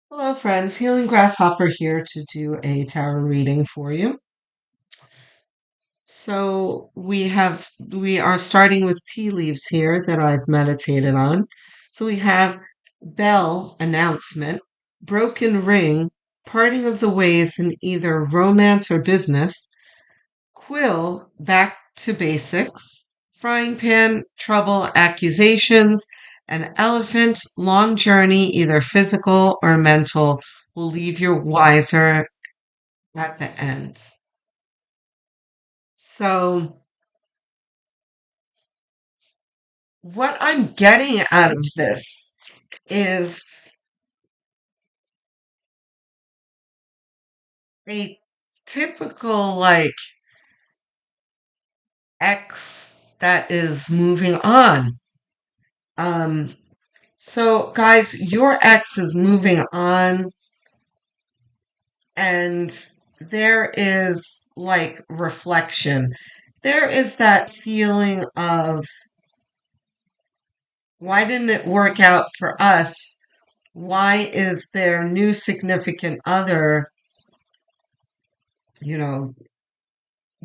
Hello, friends. Healing Grasshopper here to do a tarot reading for you. We are starting with tea leaves here that I've meditated on. So we have bell announcement, broken ring, parting of the ways in either romance or business, quill back to basics, frying pan trouble accusations, an elephant long journey, either physical or mental, will leave you wiser at the end. So, what I'm getting out of this is a typical, like, ex that is moving on. Um, so, guys, your ex is moving on, and there is like reflection. There is that feeling of why didn't it work out for us? Why is their new significant other, you know,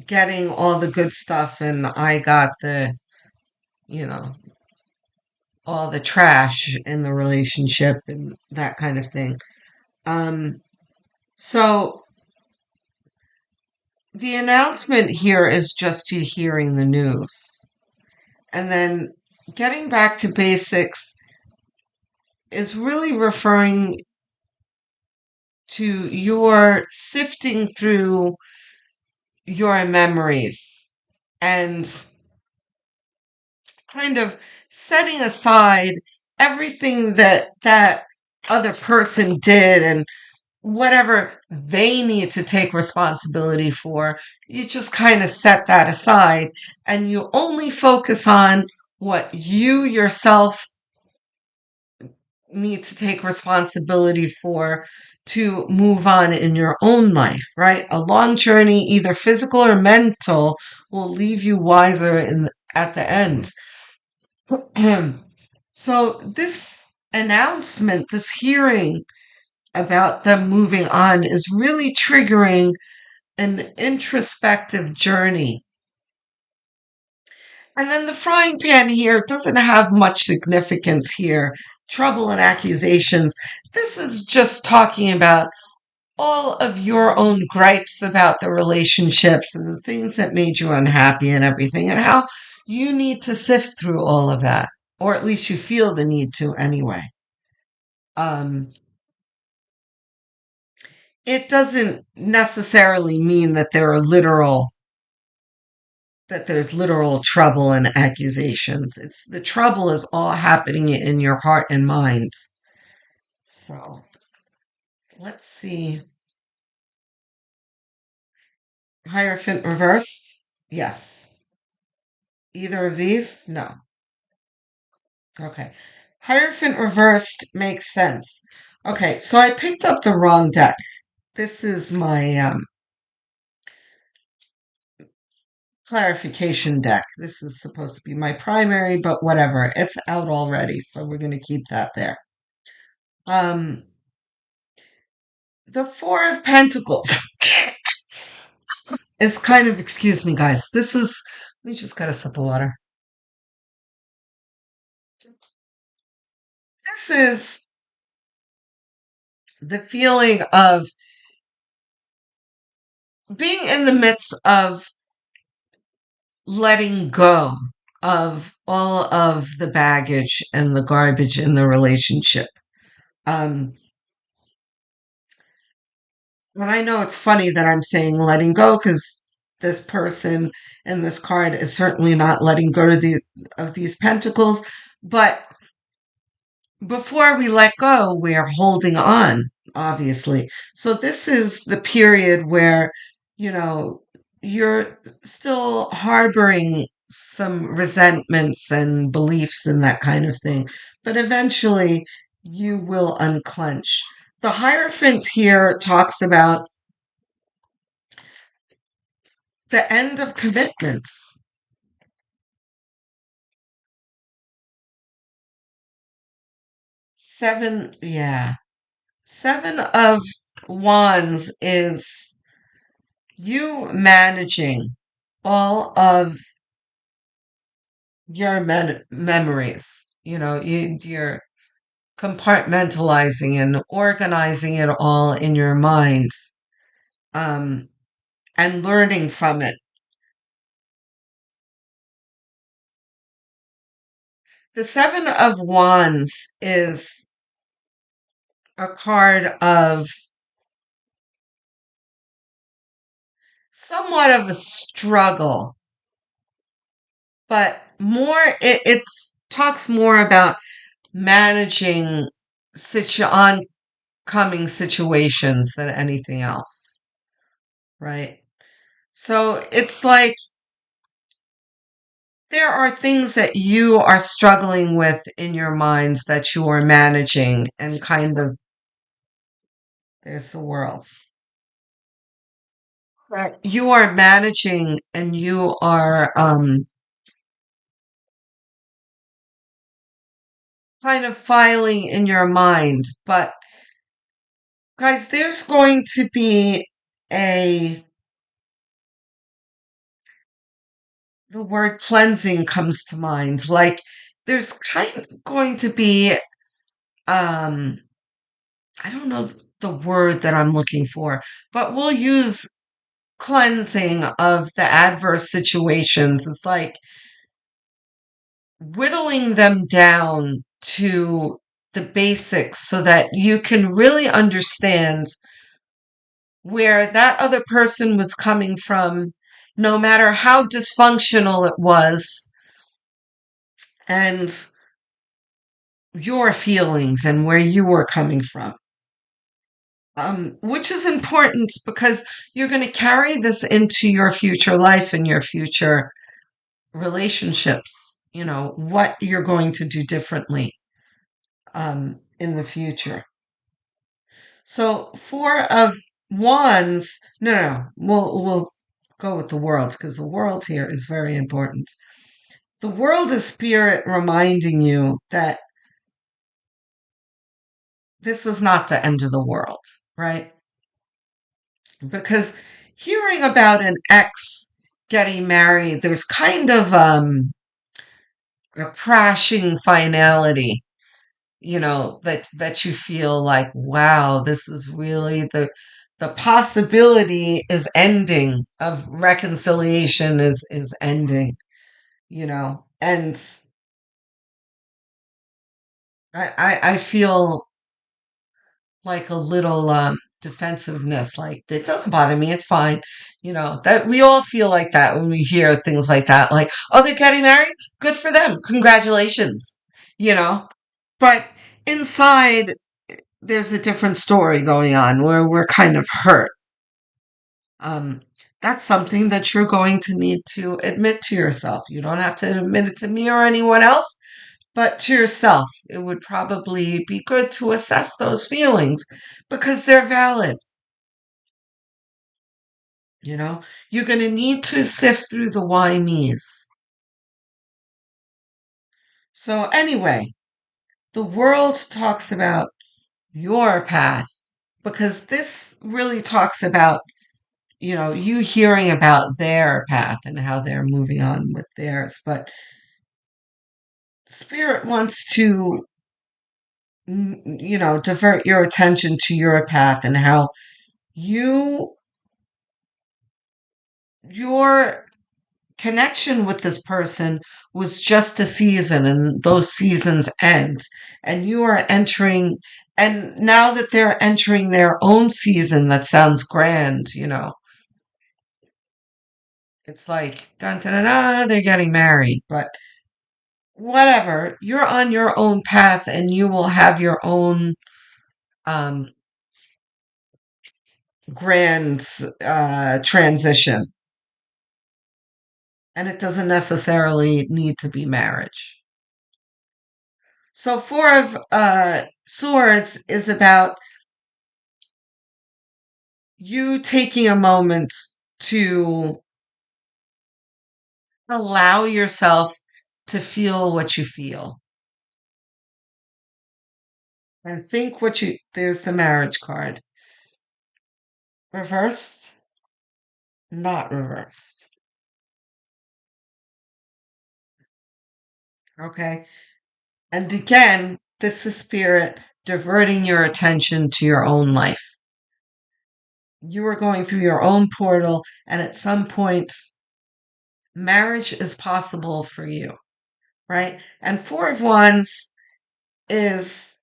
getting all the good stuff and I got the, you know, all the trash in the relationship and that kind of thing. Um, so the announcement here is just you hearing the news. And then getting back to basics is really referring to your sifting through your memories and kind of setting aside everything that other person did and whatever they need to take responsibility for. You just kind of set that aside and you only focus on what you yourself need to take responsibility for to move on in your own life, right? A long journey, either physical or mental, will leave you wiser at the end. So this announcement, this hearing about them moving on is really triggering an introspective journey. And then the frying pan here doesn't have much significance here. Trouble and accusations. This is just talking about all of your own gripes about the relationships and the things that made you unhappy and everything, and how you need to sift through all of that, or at least you feel the need to anyway. Um, it doesn't necessarily mean that there's literal trouble and accusations. It's the trouble is all happening in your heart and mind. So let's see. Hierophant reversed? Yes. Either of these? No. Okay. Hierophant reversed makes sense. Okay, so I picked up the wrong deck. This is my clarification deck. This is supposed to be my primary, but whatever. It's out already, so we're going to keep that there. Um, the Four of Pentacles is kind of, excuse me, guys. Let me just get a sip of water. This is the feeling of being in the midst of letting go of all of the baggage and the garbage in the relationship. Um, and I know it's funny that I'm saying letting go because this person in this card is certainly not letting go of these pentacles. But before we let go, we're holding on, obviously. So this is the period where, you know, you're still harboring some resentments and beliefs and that kind of thing. But eventually you will unclench. The Hierophant here talks about the end of commitments. Seven, yeah. Seven of Wands is you managing all of your memories. You're compartmentalizing and organizing it all in your mind, um, and learning from it. The Seven of Wands is a card of somewhat of a struggle, but it talks more about managing oncoming situations than anything else, right? So it's like there are things that you are struggling with in your minds that you are managing and kind of, there's the world. Right. You are managing and you are kind of filing in your mind. But guys, there's going to be a, the word cleansing comes to mind. Like there's kind of going to be, um, I don't know the word that I'm looking for, but we'll use cleansing of the adverse situations. It's like whittling them down to the basics so that you can really understand where that other person was coming from, no matter how dysfunctional it was, and your feelings and where you were coming from. Which is important because you're going to carry this into your future life and your future relationships. What you're going to do differently in the future. So, Four of Wands. No, no, no. We'll go with the world because the world here is very important. The world is spirit reminding you that this is not the end of the world, right? Because hearing about an ex getting married, there's kind of a crashing finality, that you feel like, wow, this is really the possibility is ending of reconciliation is ending, and I feel like a little defensiveness, like it doesn't bother me, it's fine, that we all feel like that when we hear things like that, like, oh, they're getting married, good for them, congratulations, you know but inside there's a different story going on where we're kind of hurt. um that's something that you're going to need to admit to yourself. You don't have to admit it to me or anyone else, but to yourself. It would probably be good to assess those feelings because they're valid. You know, you're going to need to sift through the why me's. So, anyway, the world talks about your path because this really talks about, you hearing about their path and how they're moving on with theirs. But Spirit wants to, divert your attention to your path and how you your connection with this person was just a season and those seasons end, and you are entering, and now that they're entering their own season that sounds grand, it's like dun dun dun, dun, they're getting married, but whatever, you're on your own path and you will have your own um grand transition, and it doesn't necessarily need to be marriage. So Four of Swords is about you taking a moment to allow yourself to feel what you feel. And think there's the marriage card. Reversed, not reversed. Okay. And again, this is spirit diverting your attention to your own life. You are going through your own portal, and at some point, marriage is possible for you, right? And Four of Wands is,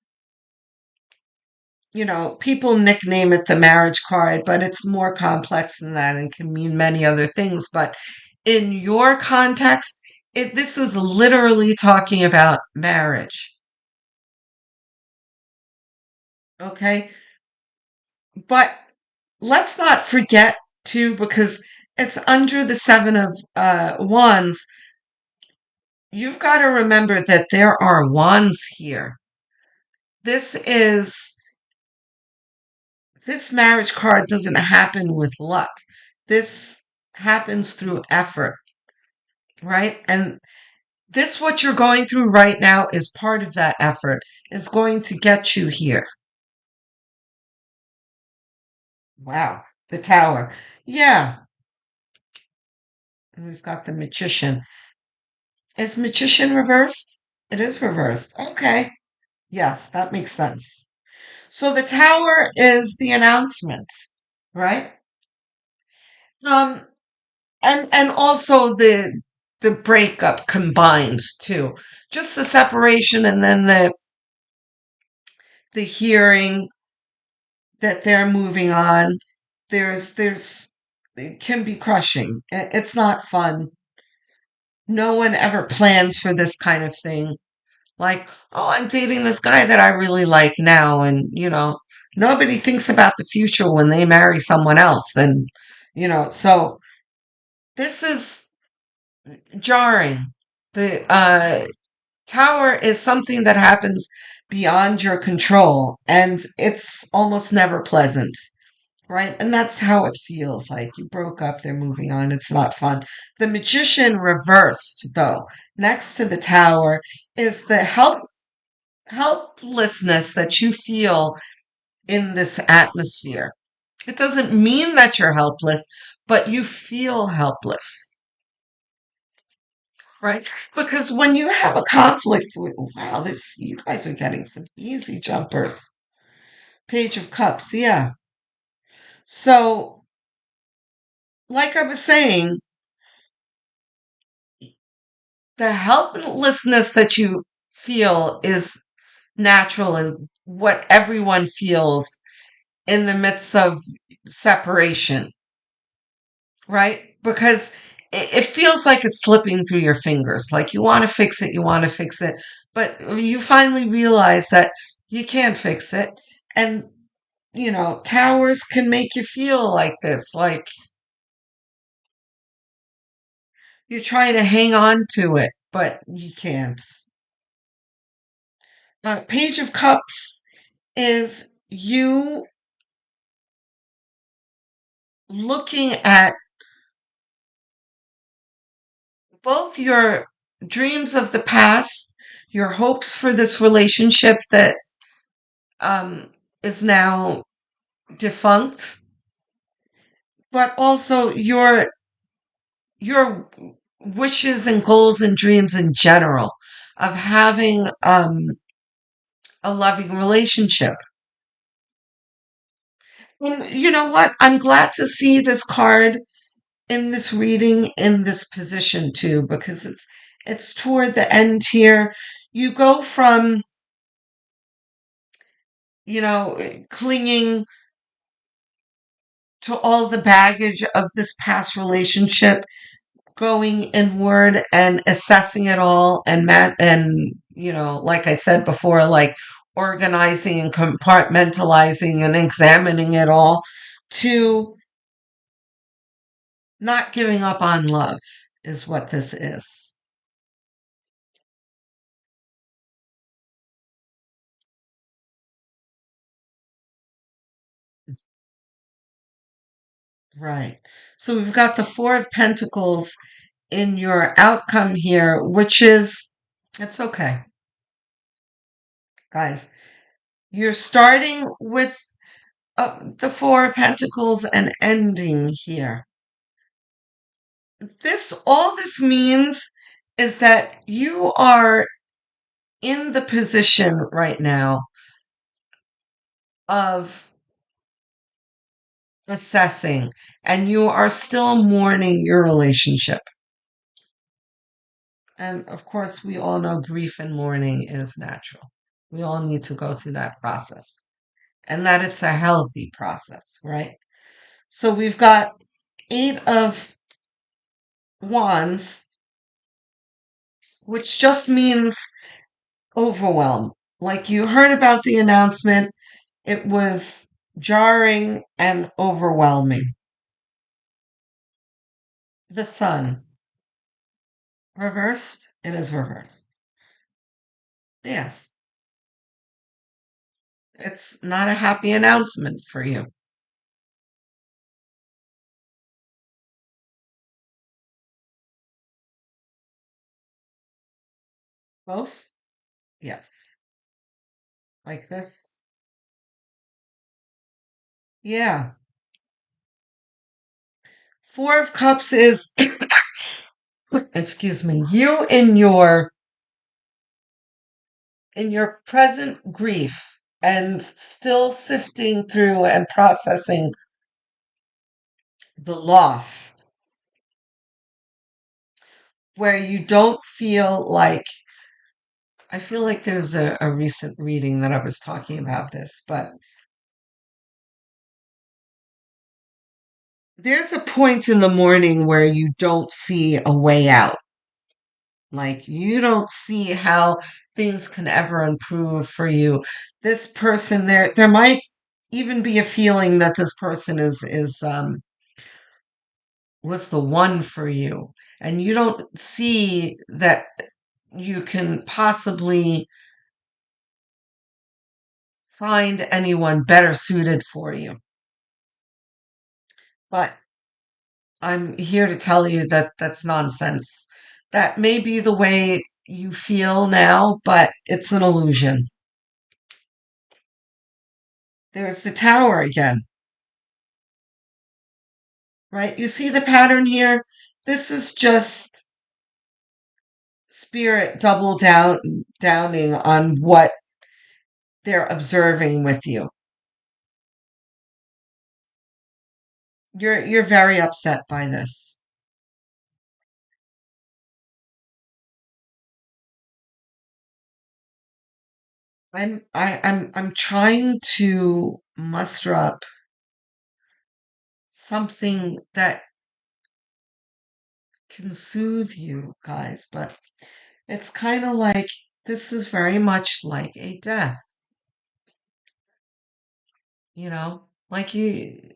people nickname it the marriage card, but it's more complex than that and can mean many other things. But in your context, this is literally talking about marriage. Okay. But let's not forget too, because it's under the Seven of Wands. You've got to remember that there are wands here. This is this marriage card doesn't happen with luck. This happens through effort, right? And this, what you're going through right now, is part of that effort. It's going to get you here. Wow. The Tower. Yeah. And we've got the Magician. Is Magician reversed? It is reversed. Okay. Yes, that makes sense. So the Tower is the announcement, right? Um, and also the breakup combines too. Just the separation and then the hearing that they're moving on. There's it can be crushing. It's not fun. No one ever plans for this kind of thing. Like, oh, I'm dating this guy that I really like now, and nobody thinks about the future when they marry someone else. And so this is jarring. The Tower is something that happens beyond your control, and it's almost never pleasant, right? And that's how it feels like you broke up, they're moving on, it's not fun. The Magician reversed, though, next to the Tower, is the helplessness that you feel in this atmosphere. It doesn't mean that you're helpless, but you feel helpless, right? Because when you have a conflict, wow, this you guys are getting some easy jumpers. Page of Cups, yeah. So, like I was saying, the helplessness that you feel is natural and what everyone feels in the midst of separation, right? Because it feels like it's slipping through your fingers. Like you want to fix it, but you finally realize that you can't fix it. And, towers can make you feel like this, like you're trying to hang on to it, but you can't. Page of Cups is you looking at both your dreams of the past, your hopes for this relationship that um, is now defunct, but also your wishes and goals and dreams in general of having a loving relationship. And you know what? I'm glad to see this card in this reading in this position too, because it's toward the end here. You go from clinging to all the baggage of this past relationship, going inward and assessing it all, and like I said before, like organizing and compartmentalizing and examining it all, to not giving up on love is what this is. Right. So we've got the Four of Pentacles in your outcome here, which is, it's okay, guys. You're starting with the Four of Pentacles and ending here. All this means is that you are in the position right now of assessing, and you are still mourning your relationship. And of course, we all know grief and mourning is natural. We all need to go through that process, and that it's a healthy process, right? So we've got Eight of Wands, which just means overwhelm. Like you heard about the announcement, it was jarring and overwhelming. The Sun, reversed, it is reversed. Yes, it's not a happy announcement for you. Both? Yes. Like this? Yeah. Four of Cups is, excuse me, you in your present grief and still sifting through and processing the loss, where you don't feel like, I feel like there's a recent reading that I was talking about this, but there's a point in the morning where you don't see a way out. Like you don't see how things can ever improve for you. This person, there might even be a feeling that this person is was the one for you, and you don't see that you can possibly find anyone better suited for you. But I'm here to tell you that that's nonsense. That may be the way you feel now, but it's an illusion. There's the tower again, right? You see the pattern here? This is just spirit downing on what they're observing with you. You're very upset by this. I'm trying to muster up something that can soothe you guys, but it's kind of like this is very much like a death, you know? Like you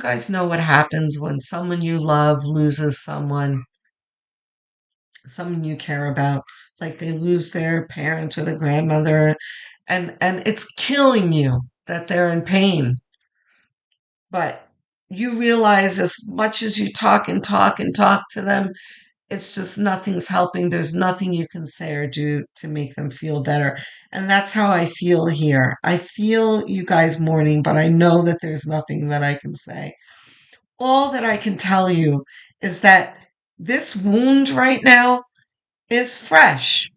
guys know what happens when someone you love loses someone you care about, like they lose their parent or the grandmother, and it's killing you that they're in pain. But you realize as much as you talk and talk and talk to them, it's just nothing's helping. There's nothing you can say or do to make them feel better. And that's how I feel here. I feel you guys mourning, but I know that there's nothing that I can say. All that I can tell you is that this wound right now is fresh,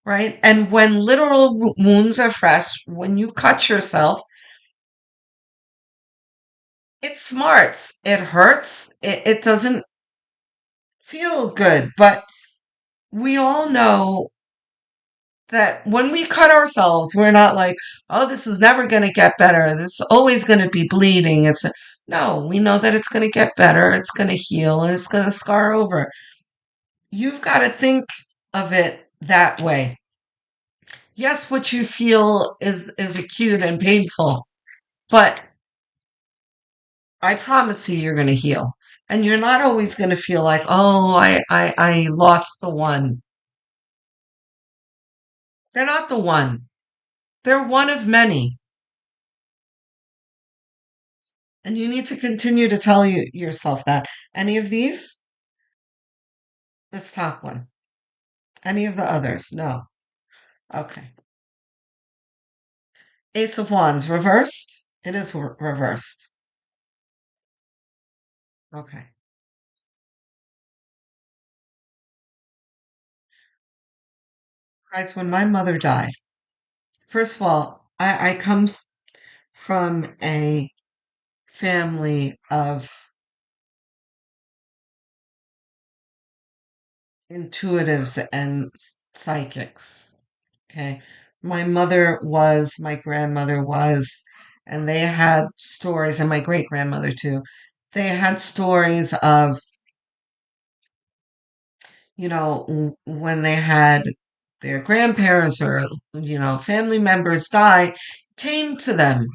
right? And when literal wounds are fresh, when you cut yourself, it smarts. It hurts. It doesn't feel good. But we all know that when we cut ourselves, we're not like, oh, this is never going to get better. This is always going to be bleeding. No, we know that it's going to get better. It's going to heal and it's going to scar over. You've got to think of it that way. Yes, what you feel is acute and painful, but I promise you, you're going to heal. And you're not always going to feel like, oh, I lost the one. They're not the one. They're one of many. And you need to continue to tell yourself that. Any of these? This top one. Any of the others? No. Okay. Ace of Wands reversed. It is reversed. Okay. Guys, when my mother died, first of all, I come from a family of intuitives and psychics. Okay. My grandmother was, and they had stories, and my great grandmother too. They had stories of, when they had their grandparents or, family members die, came to them.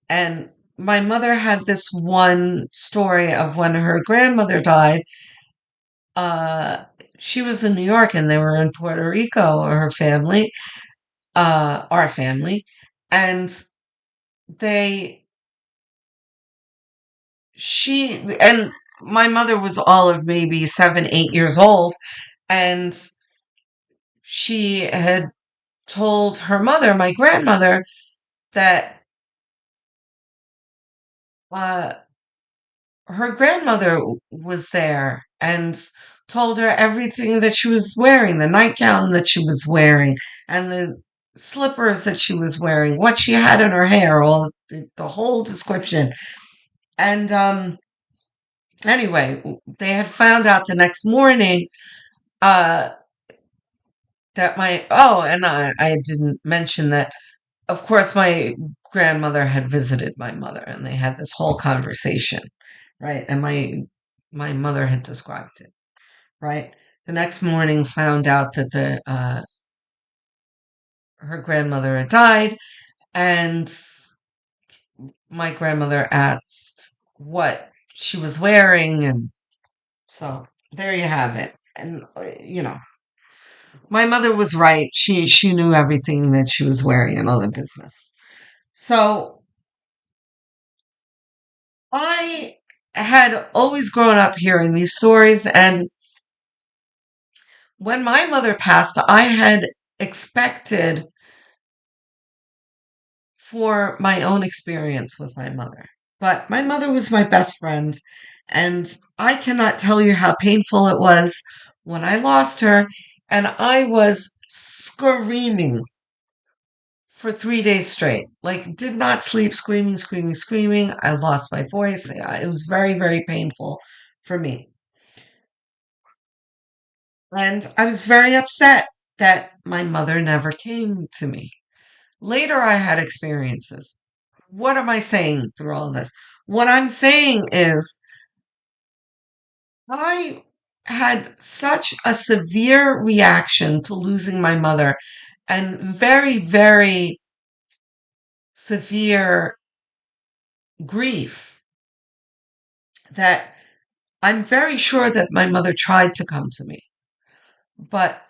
And my mother had this one story of when her grandmother died. Uh, she was in New York and they were in Puerto Rico, her family, our family, and they, and my mother was all of maybe 7, 8 years old, and she had told her mother, my grandmother, that uh, her grandmother was there and told her everything that she was wearing, the nightgown that she was wearing, and the slippers that she was wearing, what she had in her hair, all the whole description. And anyway, they had found out the next morning uh, that and I didn't mention that, of course, my grandmother had visited my mother and they had this whole conversation, right? And my mother had described it, right? The next morning found out that the her grandmother had died, and my grandmother asked what she was wearing, and so there you have it. And my mother was right. She knew everything that she was wearing and all the business. So I had always grown up hearing these stories, and when my mother passed, I had expected for my own experience with my mother. But my mother was my best friend, and I cannot tell you how painful it was when I lost her, and I was screaming for 3 days straight. Like, did not sleep, screaming, screaming, screaming. I lost my voice. It was very, very painful for me. And I was very upset that my mother never came to me. Later, I had experiences. What am I saying through all this? What I'm saying is, I had such a severe reaction to losing my mother and very, very severe grief that I'm very sure that my mother tried to come to me, but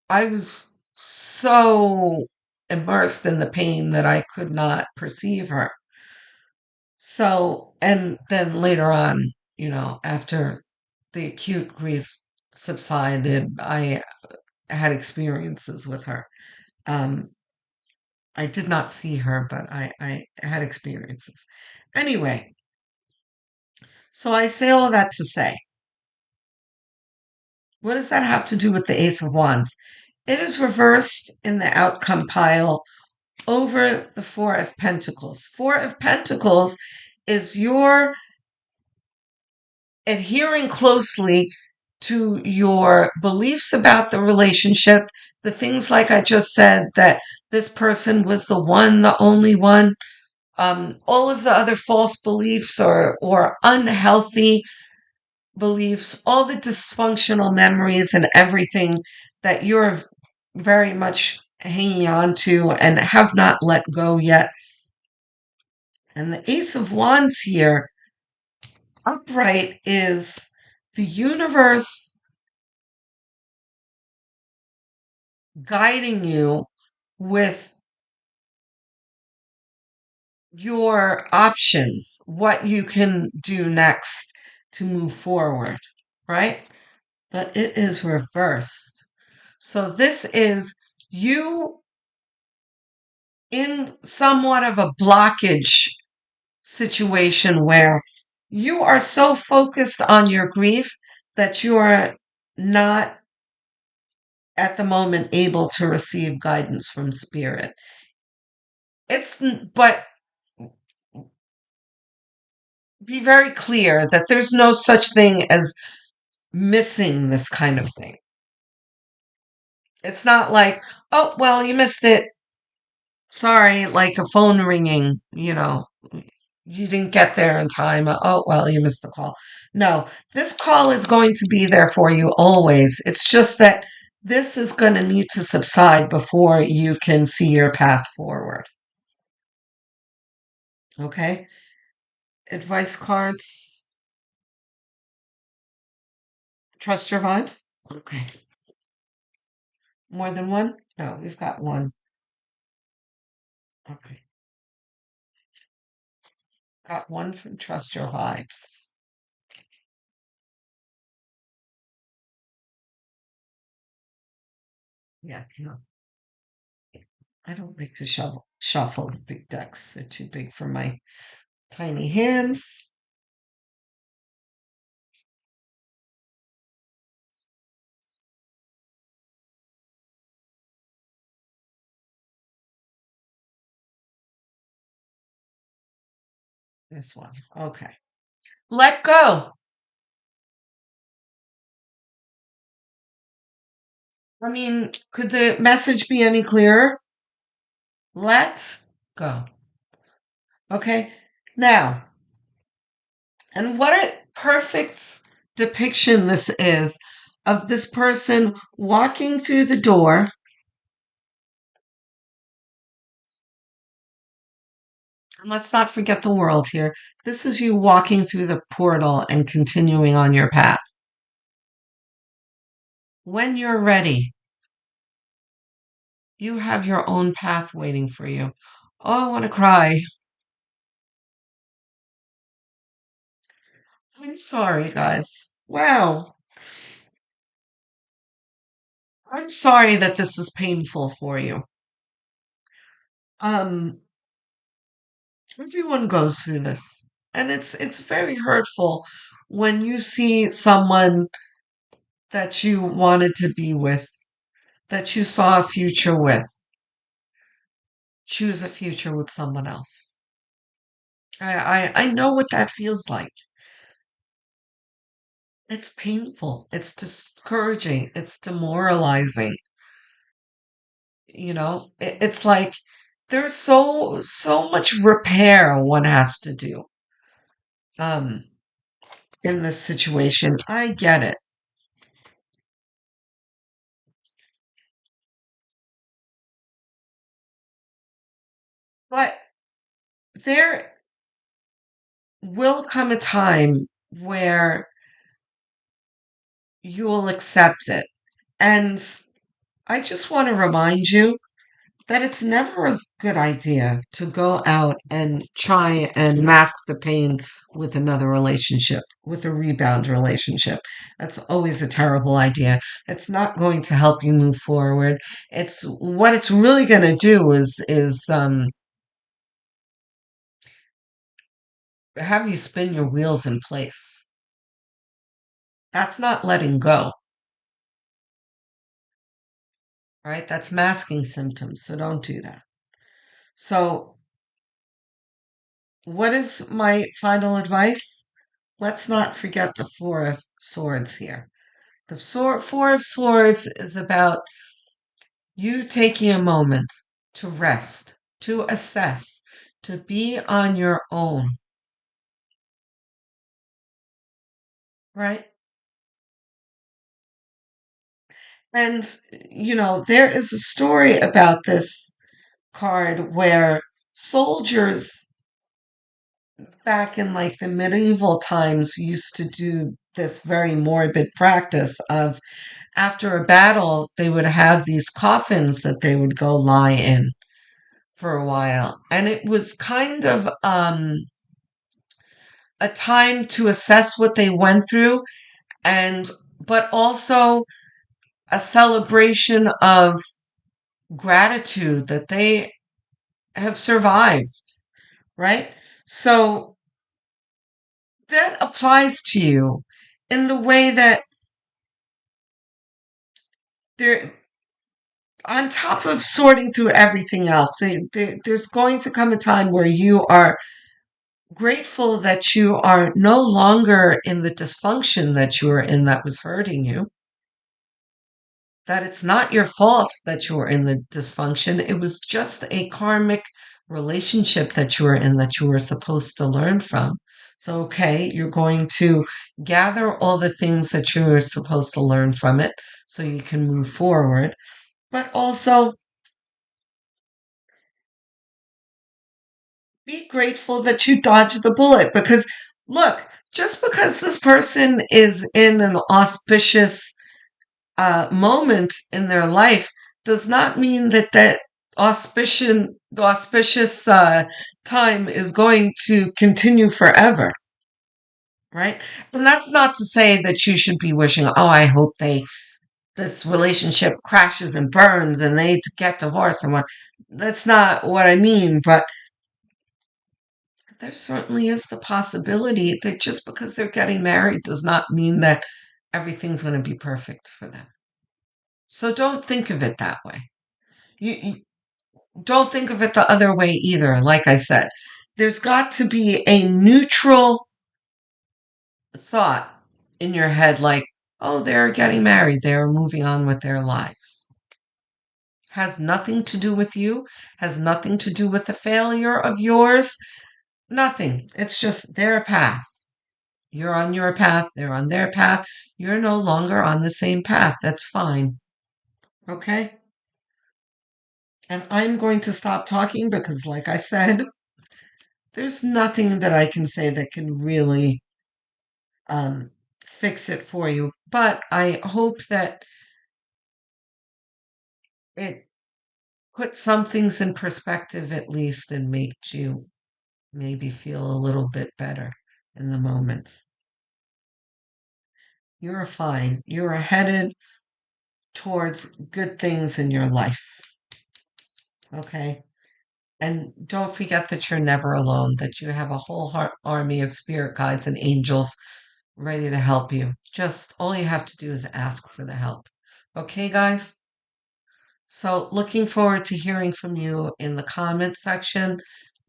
I was so immersed in the pain that I could not perceive her. So, and then later on, after the acute grief subsided, I had experiences with her. Um, I did not see her, but I had experiences. Anyway, so I say all that to say, what does that have to do with the Ace of Wands? It is reversed in the outcome pile over the Four of Pentacles. Four of Pentacles is your adhering closely to your beliefs about the relationship, the things like I just said, that this person was the one, the only one, all of the other false beliefs or unhealthy beliefs, all the dysfunctional memories and everything that you're very much hanging on to and have not let go yet. And the Ace of Wands here, upright, is the universe guiding you with your options, what you can do next to move forward, right? But it is reversed. So this is you in somewhat of a blockage situation where you are so focused on your grief that you are not at the moment able to receive guidance from spirit. But be very clear that there's no such thing as missing this kind of thing. It's not like, oh, well, you missed it. Sorry, like a phone ringing, you didn't get there in time. Oh, well, you missed the call. No, this call is going to be there for you always. It's just that this is going to need to subside before you can see your path forward. Okay? Advice cards. Trust your vibes. Okay. More than one? No, we've got one. Okay. Got one from Trust Your Vibes. Yeah, no. I don't like to shuffle the big decks. They're too big for my tiny hands. This one. Okay. Let go. I mean, could the message be any clearer? Let go. Okay. Now, and what a perfect depiction this is of this person walking through the door. And let's not forget the world here. This is you walking through the portal and continuing on your path. When you're ready, you have your own path waiting for you. Oh, I want to cry. I'm sorry, guys. Wow. I'm sorry that this is painful for you. Um, everyone goes through this, and it's very hurtful when you see someone that you wanted to be with, that you saw a future with, choose a future with someone else. I know what that feels like. It's painful. It's discouraging. It's demoralizing. It's like there's so much repair one has to do um in this situation. I get it. But there will come a time where you'll accept it. And I just want to remind you that it's never a good idea to go out and try and mask the pain with another relationship, with a rebound relationship. That's always a terrible idea. It's not going to help you move forward. It's really going to do is have you spin your wheels in place. That's not letting go, right? That's masking symptoms. So don't do that. So what is my final advice? Let's not forget the Four of Swords here. The Four of Swords is about you taking a moment to rest, to assess, to be on your own, right? And, there is a story about this card where soldiers back in like the medieval times used to do this very morbid practice of after a battle, they would have these coffins that they would go lie in for a while. And it was kind of a time to assess what they went through and but also a celebration of gratitude that they have survived, right? So that applies to you in the way that there, on top of sorting through everything else, there's going to come a time where you are grateful that you are no longer in the dysfunction that you were in that was hurting you, that it's not your fault that you were in the dysfunction. It was just a karmic relationship that you were in that you were supposed to learn from. So, okay, you're going to gather all the things that you were supposed to learn from it so you can move forward, but also be grateful that you dodged the bullet because look, just because this person is in an auspicious moment in their life does not mean that the auspicious time is going to continue forever, right? And that's not to say that you should be wishing, oh, I hope this relationship crashes and burns and they get divorced and what. That's not what I mean, but there certainly is the possibility that just because they're getting married does not mean that everything's going to be perfect for them. So don't think of it that way. You don't think of it the other way either. Like I said, there's got to be a neutral thought in your head like, oh, they're getting married, they're moving on with their lives. Has nothing to do with you, has nothing to do with the failure of yours, nothing. It's just their path. You're on your path, they're on their path. You're no longer on the same path. That's fine. Okay? And I'm going to stop talking because, like I said, there's nothing that I can say that can really um, fix it for you. But I hope that it put some things in perspective at least and makes you maybe feel a little bit better in the moment. You're fine. You're headed towards good things in your life. Okay? And don't forget that you're never alone, that you have a whole army of spirit guides and angels ready to help you. Just all you have to do is ask for the help. Okay, guys? So, looking forward to hearing from you in the comment section.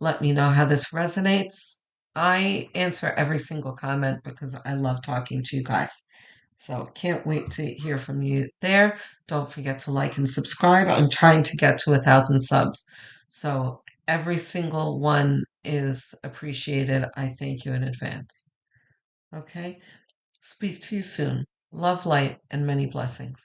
Let me know how this resonates. I answer every single comment because I love talking to you guys. So, can't wait to hear from you there. Don't forget to like and subscribe. I'm trying to get to 1,000 subs. So, every single one is appreciated. I thank you in advance. Okay? Speak to you soon. Love, light, and many blessings.